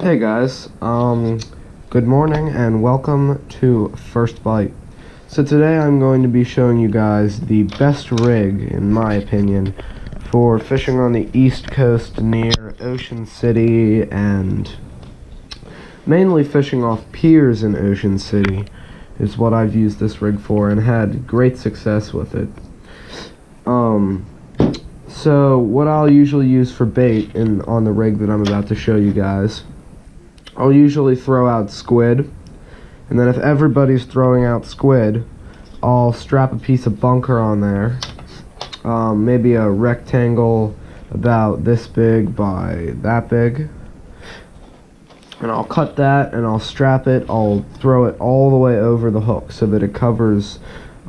Hey guys, good morning and welcome to First Bite. So today I'm going to be showing you guys the best rig, in my opinion, for fishing on the East Coast near Ocean City and mainly fishing off piers in Ocean City is what I've used this rig for and had great success with it. So what I'll usually use for bait on the rig that I'm about to show you guys, I'll usually throw out squid, and then if everybody's throwing out squid, I'll strap a piece of bunker on there, maybe a rectangle about this big by that big, and I'll cut that and I'll strap it. I'll throw it all the way over the hook so that it covers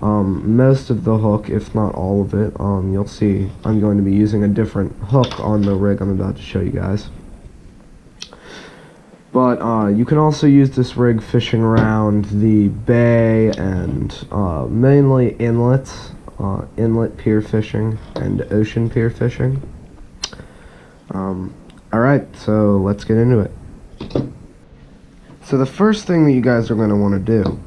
most of the hook, if not all of it. You'll see I'm going to be using a different hook on the rig I'm about to show you guys. But you can also use this rig fishing around the bay and mainly inlets, inlet pier fishing and ocean pier fishing. Alright, so let's get into it. So the first thing that you guys are going to want to do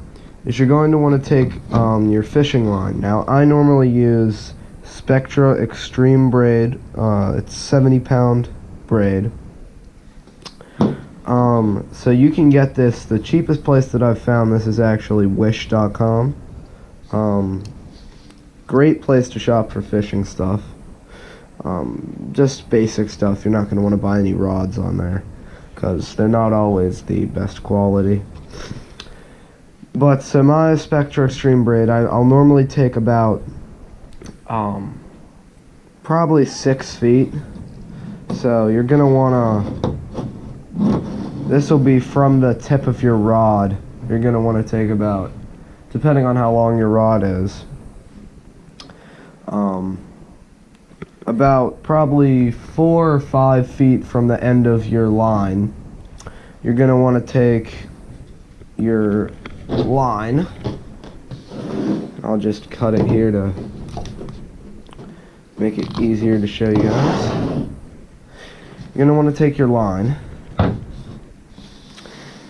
is you're going to want to take your fishing line. Now I normally use Spectra Extreme braid. It's 70-pound braid. So you can get this, the cheapest place that I've found this is actually wish.com. Great place to shop for fishing stuff. Just basic stuff. You're not going to want to buy any rods on there because they're not always the best quality. But so my Spectra Extreme braid, I'll normally take about probably 6 feet. So you're going to want to, this will be from the tip of your rod. You're going to want to take about, depending on how long your rod is, about probably 4 or 5 feet from the end of your line. You're going to want to take your line. I'll just cut it here to make it easier to show you guys. You're going to want to take your line,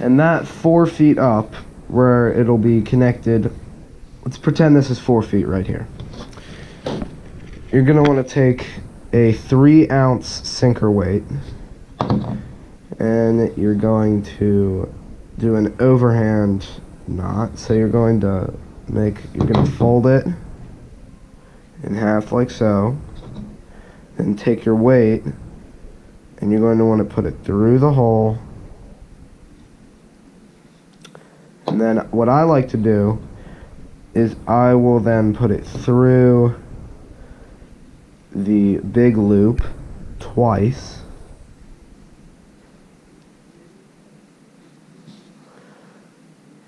and that 4 feet up where it'll be connected, let's pretend this is 4 feet right here. You're going to want to take a 3-ounce sinker weight, and you're going to do an overhand knot. So you're going to fold it in half like so, then take your weight and you're going to want to put it through the hole. And then what I like to do is I will then put it through the big loop twice.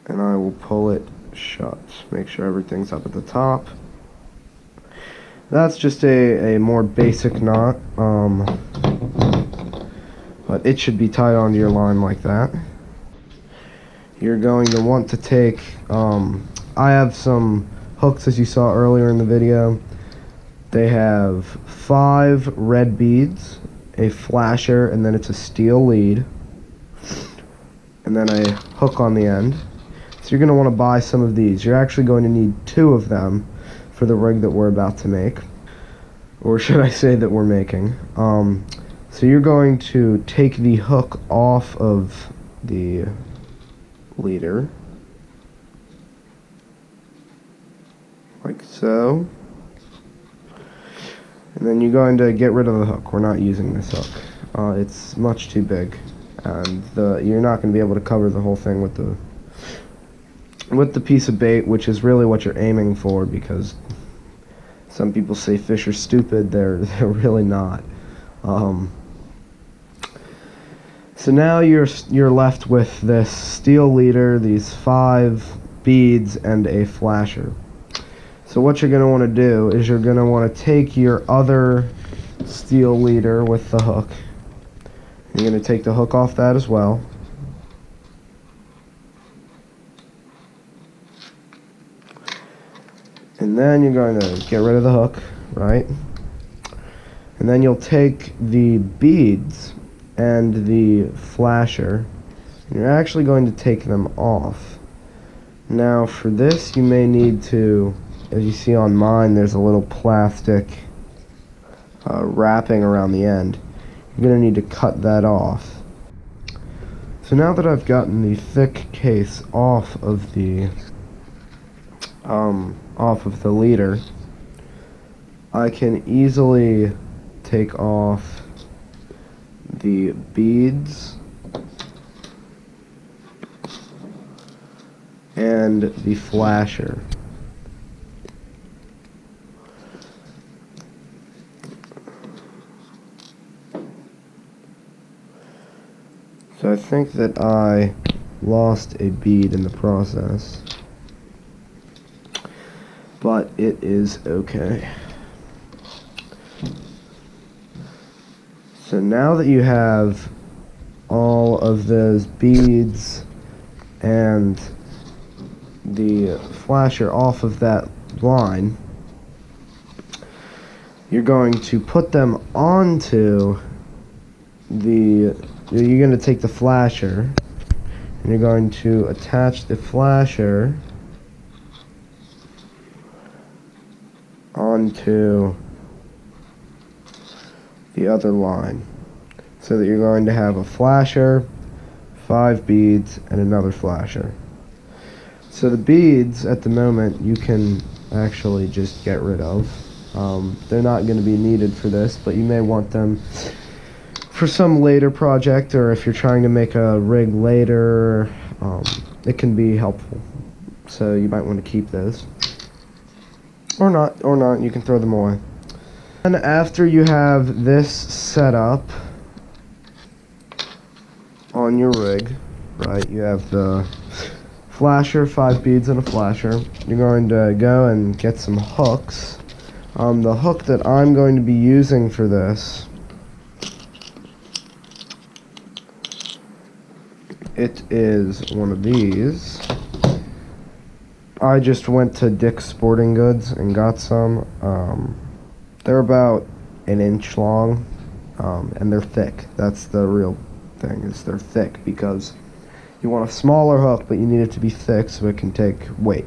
And I will pull it shut. Make sure everything's up at the top. That's just a more basic knot, but it should be tied onto your line like that. You're going to want to take, I have some hooks as you saw earlier in the video. They have 5 red beads, a flasher, and then it's a steel lead, and then a hook on the end. So you're going to want to buy some of these. You're actually going to need 2 of them for the rig that we're about to make, or should I say that we're making. So you're going to take the hook off of the leader, like so, and then you're going to get rid of the hook. We're not using this hook. It's much too big, and you're not going to be able to cover the whole thing with the piece of bait, which is really what you're aiming for, because some people say fish are stupid. They're really not. So now you're left with this steel leader, these 5 beads, and a flasher. So what you're going to want to do is you're going to want to take your other steel leader with the hook. You're going to take the hook off that as well. And then you're going to get rid of the hook, right? And then you'll take the beads and the flasher. And you're actually going to take them off. Now for this you may need to, as you see on mine, there's a little plastic wrapping around the end. You're going to need to cut that off. So now that I've gotten the thick case off of the leader, I can easily take off the beads and the flasher. So I think that I lost a bead in the process, but it is okay. So now that you have all of those beads and the flasher off of that line, you're going to put them onto the, you're going to take the flasher and you're going to attach the flasher onto the other line, so that you're going to have a flasher, 5 beads, and another flasher. So the beads at the moment you can actually just get rid of. They're not going to be needed for this, but you may want them for some later project, or if you're trying to make a rig later, it can be helpful. So you might want to keep those. Or not, you can throw them away. And after you have this set up on your rig, right, you have the flasher, 5 beads and a flasher. You're going to go and get some hooks. The hook that I'm going to be using for this, it is one of these. I just went to Dick's Sporting Goods and got some. They're about 1 inch long, and they're thick. That's the real thing, is they're thick, because you want a smaller hook, but you need it to be thick so it can take weight.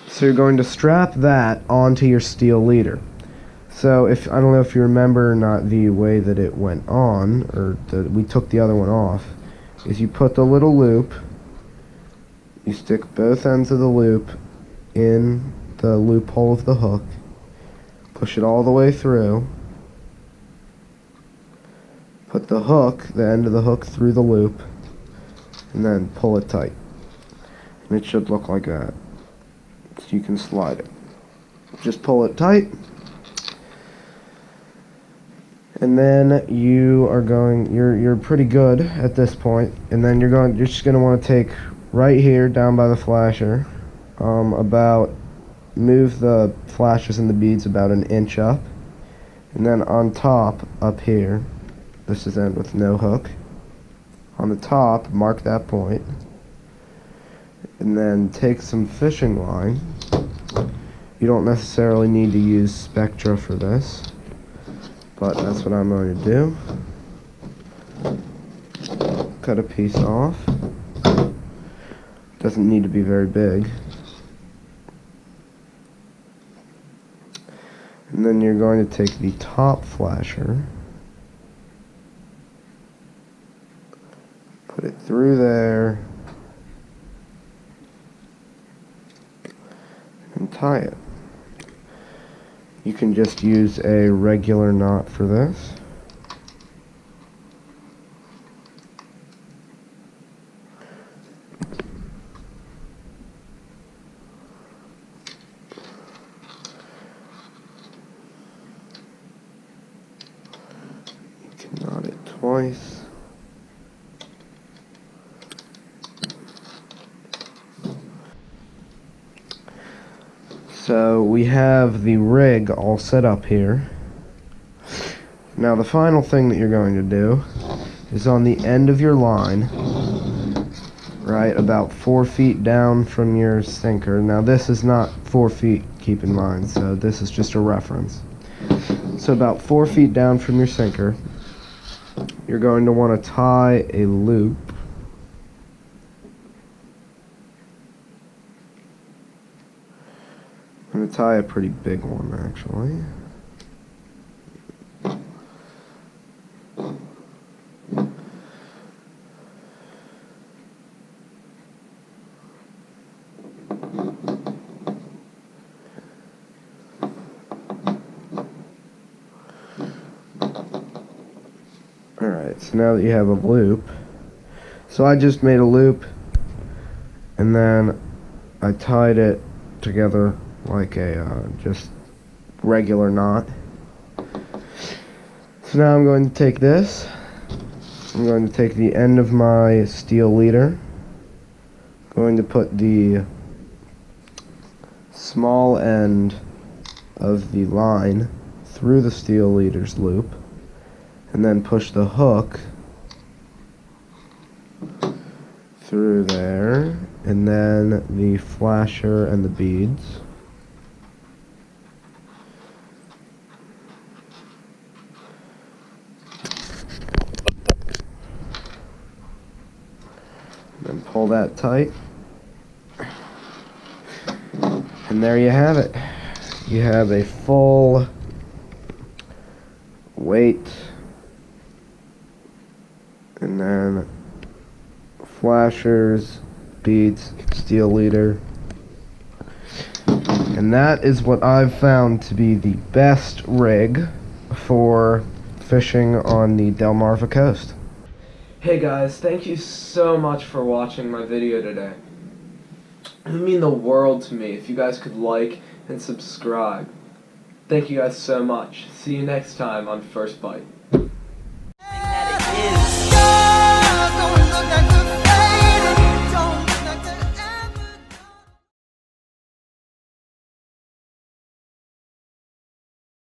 So you're going to strap that onto your steel leader. So I don't know if you remember or not the way that it went on, or we took the other one off, is you put the little loop, you stick both ends of the loop in the loophole of the hook, push it all the way through, put the hook, the end of the hook, through the loop, and then pull it tight. And it should look like that. So you can slide it. Just pull it tight, and then you're pretty good at this point. And then you're just gonna want to take right here down by the flasher, move the flashes and the beads about 1 inch up, and then on top up here, this is end with no hook, on the top mark that point, and then take some fishing line. You don't necessarily need to use Spectra for this, but that's what I'm going to do. Cut a piece off. Doesn't need to be very big. And then you're going to take the top flasher, put it through there, and tie it. You can just use a regular knot for this. Knot it twice. So we have the rig all set up here. Now the final thing that you're going to do is on the end of your line, right about 4 feet down from your sinker. Now this is not 4 feet, keep in mind, so this is just a reference. So about 4 feet down from your sinker, you're going to want to tie a loop I'm going to tie a pretty big one, actually. Alright, so now that you have a loop, so I just made a loop and then I tied it together like a just regular knot. So now I'm going to take this, I'm going to take the end of my steel leader, going to put the small end of the line through the steel leader's loop, and then push the hook through there, and then the flasher and the beads. Then pull that tight. And there you have it. You have a full weight, and then flashers, beads, steel leader. And that is what I've found to be the best rig for fishing on the Delmarva coast. Hey guys, thank you so much for watching my video today. It would mean the world to me if you guys could like and subscribe. Thank you guys so much. See you next time on First Bite.